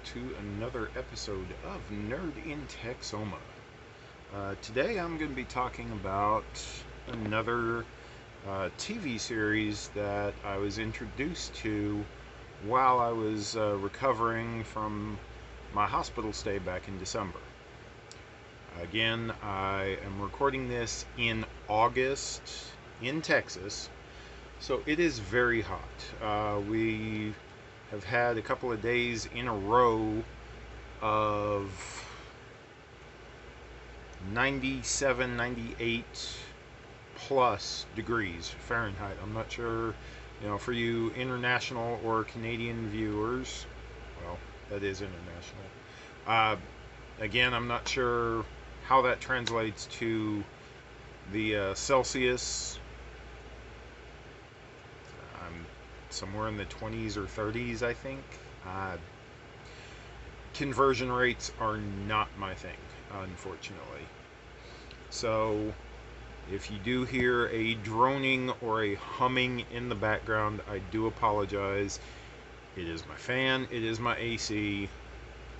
to another episode of Nerd in Texoma. Today I'm going to be talking about another TV series that I was introduced to while I was recovering from my hospital stay back in December. Again, I am recording this in August in Texas, so it is very hot. We have had a couple of days in a row of 97, 98 plus degrees Fahrenheit. I'm not sure, for you international or Canadian viewers, well, that is international. Again, I'm not sure how that translates to the Celsius. I'm somewhere in the 20s or 30s, I think. Conversion rates are not my thing, unfortunately. So, if you do hear a droning or a humming in the background, I do apologize. It is my fan, it is my AC,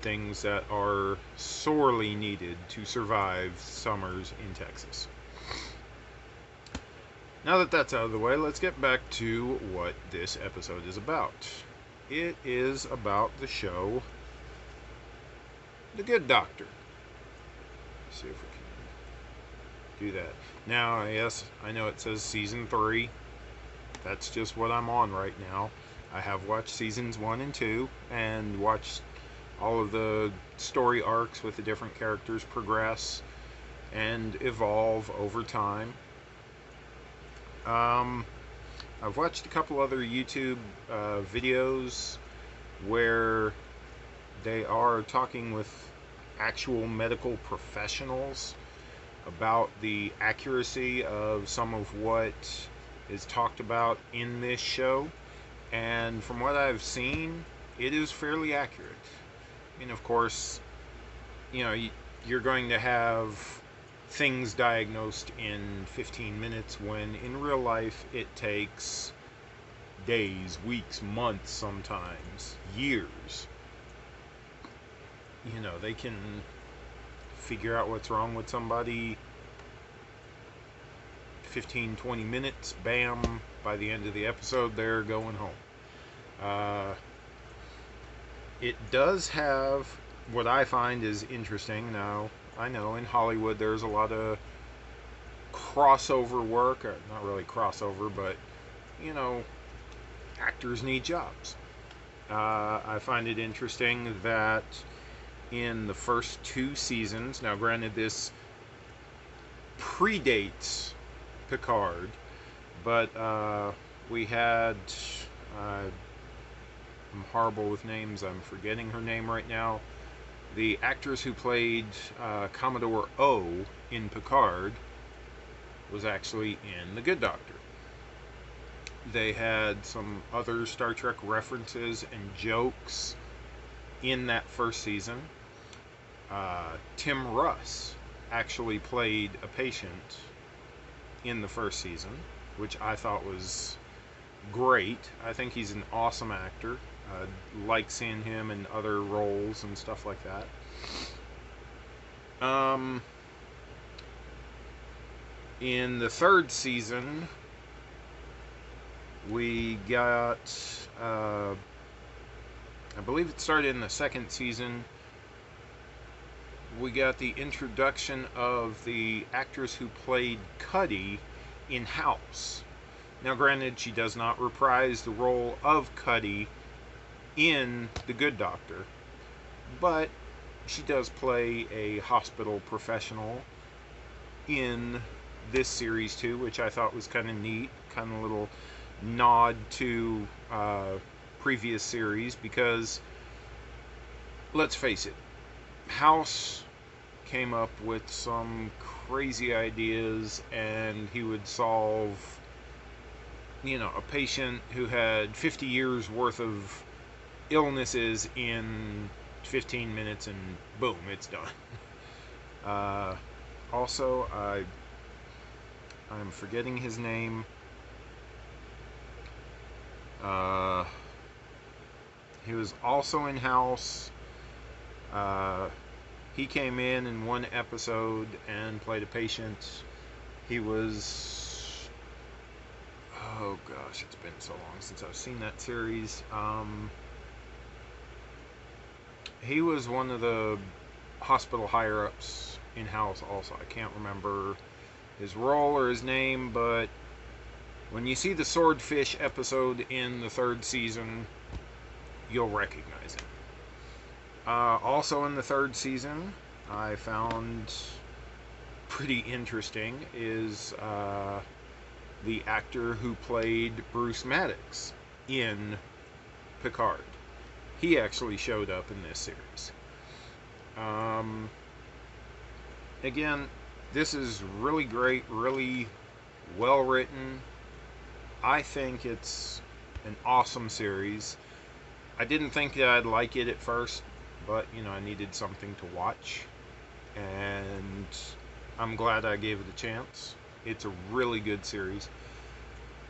things that are sorely needed to survive summers in Texas. Now that that's out of the way, let's get back to what this episode is about. It is about the show The Good Doctor. Let's see if we can do that. Now, yes, I know it says season 3. That's just what I'm on right now. I have watched seasons 1 and 2 and watched all of the story arcs with the different characters progress and evolve over time. I've watched a couple other YouTube videos where they are talking with actual medical professionals about the accuracy of some of what is talked about in this show, and from what I've seen, it is fairly accurate. I mean, of course, you're going to have things diagnosed in 15 minutes when in real life it takes days, weeks, months, sometimes years. They can figure out what's wrong with somebody 15, 20 minutes, bam, by the end of the episode they're going home. It does have what I find is interesting. Now, I know in Hollywood there's a lot of crossover work, or not really crossover, but actors need jobs. I find it interesting that in the first 2 seasons, now granted this predates Picard, but we had, I'm horrible with names, I'm forgetting her name right now. The actress who played Commodore O in Picard was actually in The Good Doctor. They had some other Star Trek references and jokes in that first season. Tim Russ actually played a patient in the first season, which I thought was great. I think he's an awesome actor. Like seeing him in other roles and stuff like that. In the 3rd season, we got, I believe it started in the 2nd season, we got the introduction of the actress who played Cuddy in House. Now, granted, she does not reprise the role of Cuddy in The Good Doctor, but she does play a hospital professional in this series too, which I thought was kind of neat, kind of a little nod to previous series, because let's face it, House came up with some crazy ideas, and he would solve a patient who had 50 years worth of illnesses in 15 minutes, and boom, it's done. Also, I'm forgetting his name. He was also in House. Uh, he came in one episode and played a patient. He was, oh gosh, it's been so long since I've seen that series. He was one of the hospital higher ups in house also. I can't remember his role or his name, but when you see the swordfish episode in the third season, you'll recognize him. Also in the third season, I found pretty interesting is the actor who played Bruce Maddox in Picard. He actually showed up in this series. Again, this is really great, really well written. I think it's an awesome series. I didn't think that I'd like it at first, but I needed something to watch, and I'm glad I gave it a chance. It's a really good series.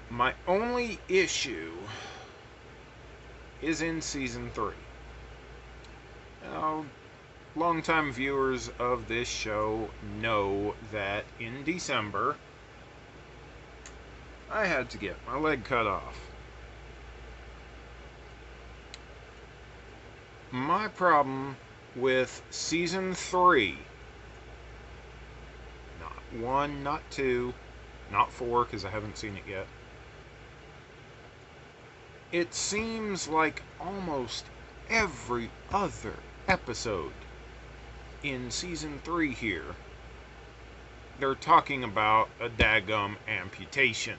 My only issue is in season 3. Now, longtime viewers of this show know that in December I had to get my leg cut off. My problem with season 3, not 1, not 2, not 4, because I haven't seen it yet. It seems like almost every other episode in season 3 here, they're talking about a daggum amputation.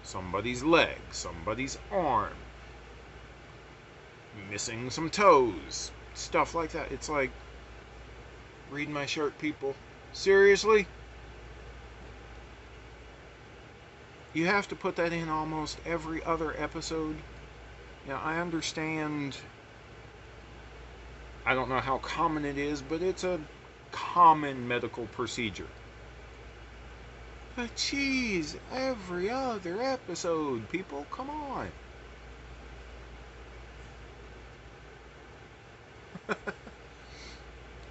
Somebody's leg, somebody's arm, missing some toes, stuff like that. It's like, read my shirt, people. Seriously? You have to put that in almost every other episode? I understand. I don't know how common it is, but it's a common medical procedure. But geez, every other episode, people, come on.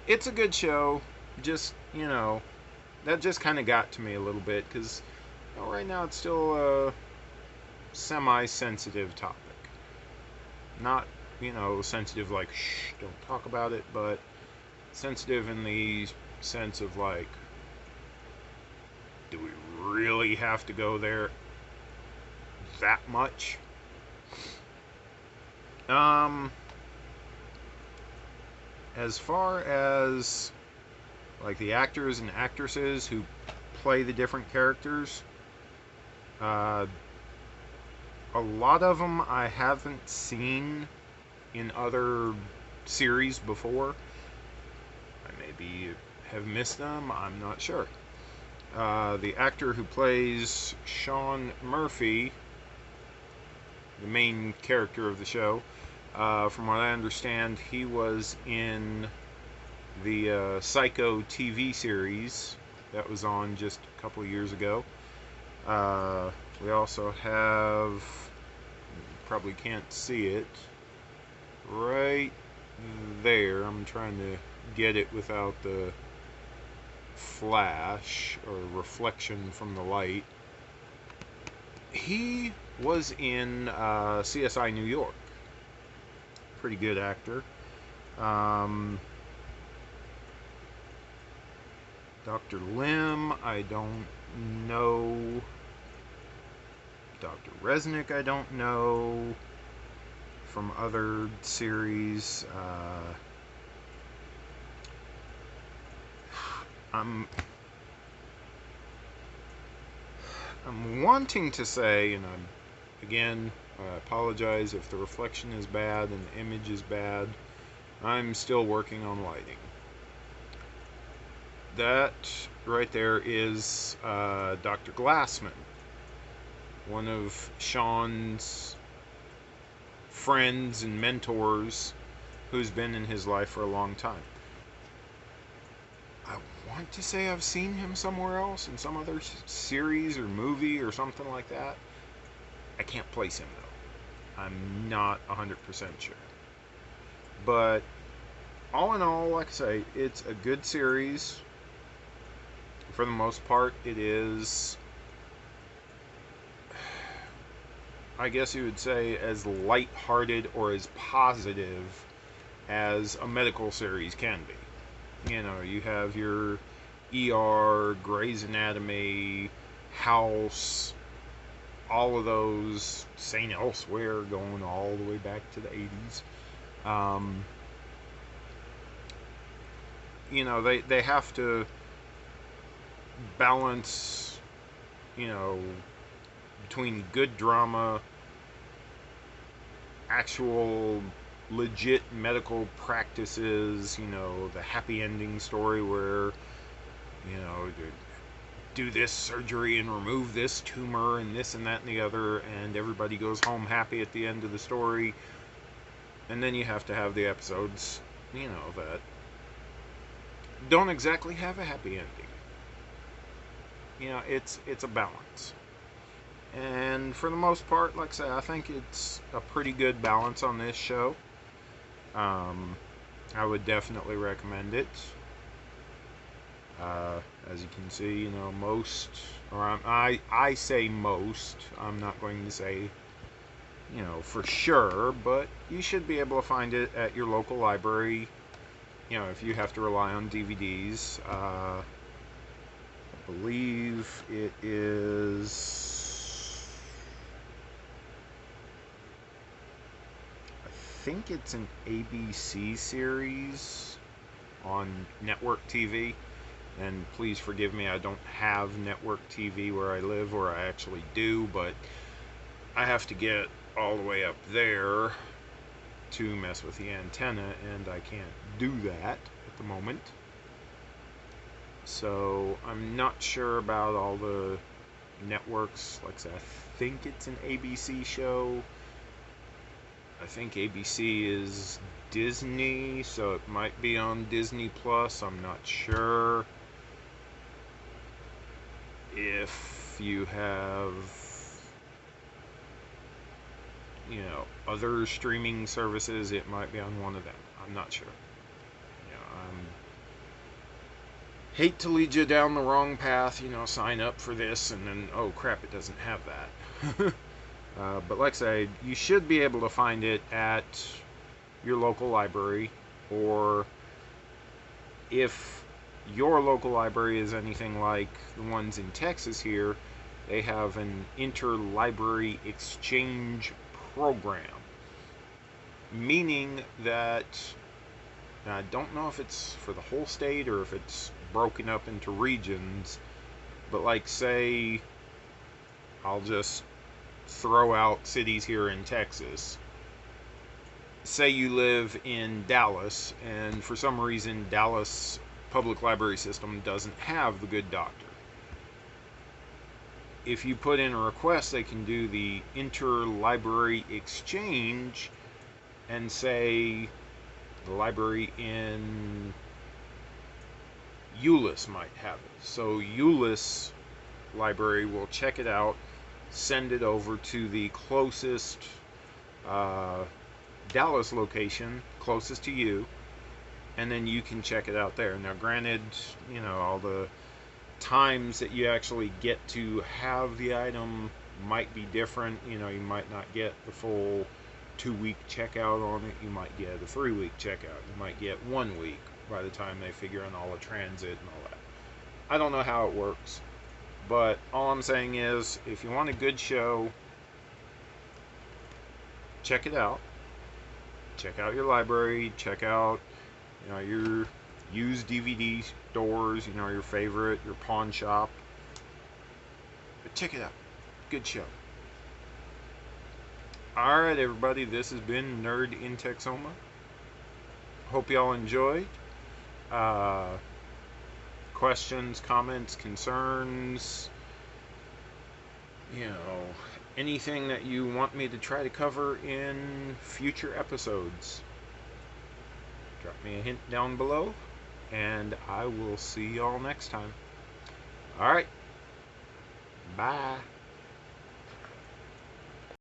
It's a good show. Just, that just kind of got to me a little bit, because right now it's still a semi-sensitive topic. Not, sensitive like, shh, don't talk about it, but sensitive in the sense of like, do we really have to go there that much? As far as like the actors and actresses who play the different characters, a lot of them I haven't seen in other series before. I maybe have missed them, I'm not sure. The actor who plays Sean Murphy, the main character of the show, from what I understand, he was in the Psycho TV series that was on just a couple of years ago. We also have, probably can't see it, right there. I'm trying to get it without the flash or reflection from the light. He was in CSI New York. Pretty good actor. Dr. Lim, I don't know. Dr. Resnick, I don't know. From other series. I'm wanting to say, and again, I apologize if the reflection is bad and the image is bad. I'm still working on lighting. That right there is Dr. Glassman, one of Sean's friends and mentors who's been in his life for a long time. I want to say I've seen him somewhere else in some other series or movie or something like that. I can't place him though. I'm not 100% sure. But all in all, like I say, it's a good series. For the most part, it is, I guess you would say, as light-hearted or as positive as a medical series can be. You know, you have your ER, Grey's Anatomy, House, all of those, St. Elsewhere, going all the way back to the 80s. You know, they have to balance, you know, between good drama, actual legit medical practices, you know, the happy ending story where, you know, do this surgery and remove this tumor and this and that and the other, and everybody goes home happy at the end of the story. And then you have to have the episodes, you know, that don't exactly have a happy ending. You know, it's a balance. And for the most part, like I say, I think it's a pretty good balance on this show. I would definitely recommend it. As you can see, you know, most, or I say most, I'm not going to say, you know, for sure, but you should be able to find it at your local library, you know, if you have to rely on DVDs. I believe it is, I think it's an ABC series on network TV. And please forgive me, I don't have network TV where I live, or I actually do, but I have to get all the way up there to mess with the antenna, and I can't do that at the moment. So I'm not sure about all the networks. Like I said, I think it's an ABC show. I think ABC is Disney, so it might be on Disney Plus. I'm not sure. If you have, you know, other streaming services, it might be on one of them. I'm not sure. You know, hate to lead you down the wrong path, you know, sign up for this and then, oh crap, it doesn't have that. But like I say, you should be able to find it at your local library, or if your local library is anything like the ones in Texas here, they have an interlibrary exchange program. Meaning that, I don't know if it's for the whole state or if it's broken up into regions, but like say, I'll just throw out cities here in Texas. Say you live in Dallas, and for some reason Dallas public library system doesn't have the good doctor. If you put in a request, they can do the interlibrary exchange and say the library in Euless might have it. So Euless library will check it out, send it over to the closest Dallas location, closest to you, and then you can check it out there. Now granted, you know, all the times that you actually get to have the item might be different. You know, you might not get the full 2-week checkout on it. You might get a 3-week checkout. You might get 1 week by the time they figure in all the transit and all that. I don't know how it works, but all I'm saying is, if you want a good show, check it out. Check out your library. Check out, you know, your used DVD stores, you know, your favorite, your pawn shop. But check it out. Good show. Alright, everybody, this has been Nerd in Texoma. Hope y'all enjoyed. Questions, comments, concerns, you know, anything that you want me to try to cover in future episodes, drop me a hint down below, and I will see y'all next time. Alright, bye.